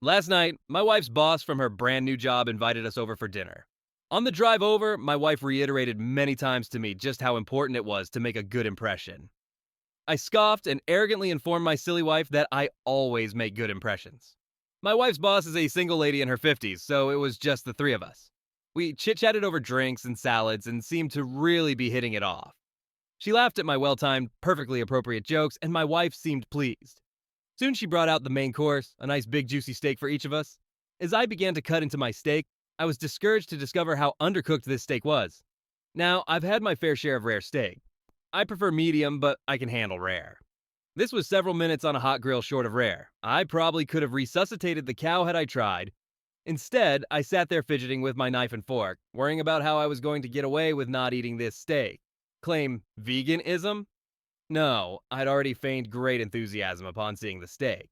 Last night, my wife's boss from her brand new job invited us over for dinner. On the drive over, my wife reiterated many times to me just how important it was to make a good impression. I scoffed and arrogantly informed my silly wife that I always make good impressions. My wife's boss is a single lady in her 50s, so it was just the three of us. We chit chatted over drinks and salads and seemed to really be hitting it off. She laughed at my well timed, perfectly appropriate jokes, and my wife seemed pleased. Soon she brought out the main course, a nice big juicy steak for each of us. As I began to cut into my steak, I was discouraged to discover how undercooked this steak was. Now, I've had my fair share of rare steak. I prefer medium, but I can handle rare. This was several minutes on a hot grill short of rare. I probably could have resuscitated the cow had I tried. Instead, I sat there fidgeting with my knife and fork, worrying about how I was going to get away with not eating this steak. Claim veganism? No, I'd already feigned great enthusiasm upon seeing the steak.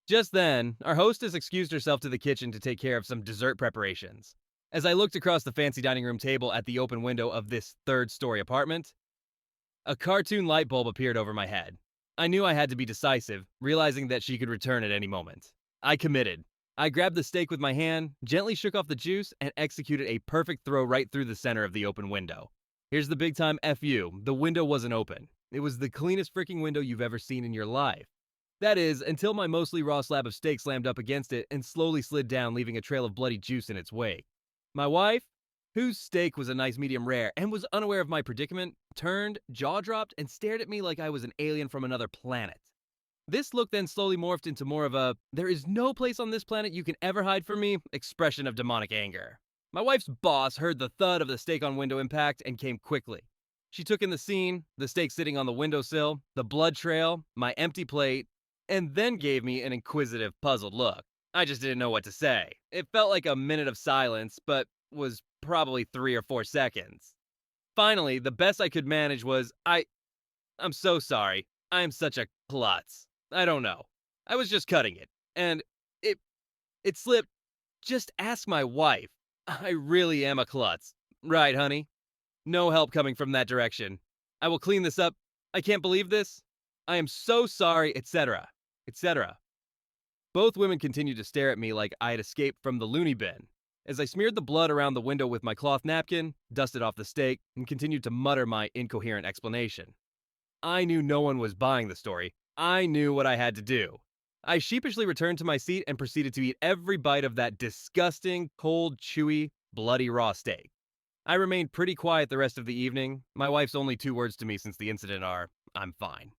Just then, our hostess excused herself to the kitchen to take care of some dessert preparations. As I looked across the fancy dining room table at the open window of this third story apartment, a cartoon light bulb appeared over my head. I knew I had to be decisive, realizing that she could return at any moment. I committed. I grabbed the steak with my hand, gently shook off the juice, and executed a perfect throw right through the center of the open window. Here's the big time FU: the window wasn't open. It was the cleanest freaking window you've ever seen in your life. That is, until my mostly raw slab of steak slammed up against it and slowly slid down, leaving a trail of bloody juice in its wake. My wife, whose steak was a nice medium rare and was unaware of my predicament, turned, jaw dropped, and stared at me like I was an alien from another planet. This look then slowly morphed into more of a, there is no place on this planet you can ever hide from me expression of demonic anger. My wife's boss heard the thud of the steak on window impact and came quickly. She took in the scene, the steak sitting on the windowsill, the blood trail, my empty plate, and then gave me an inquisitive, puzzled look. I just didn't know what to say. It felt like a minute of silence, but was probably 3 or 4 seconds. Finally, the best I could manage was, I'm so sorry. I am such a klutz. I don't know. I was just cutting it, and it it slipped. Just ask my wife. I really am a klutz. Right, honey? No help coming from that direction. I will clean this up. I can't believe this. I am so sorry, etc. etc. Both women continued to stare at me like I had escaped from the loony bin. As I smeared the blood around the window with my cloth napkin, dusted off the steak, and continued to mutter my incoherent explanation. I knew no one was buying the story. I knew what I had to do. I sheepishly returned to my seat and proceeded to eat every bite of that disgusting, cold, chewy, bloody raw steak. I remained pretty quiet the rest of the evening. My wife's only two words to me since the incident are, I'm fine.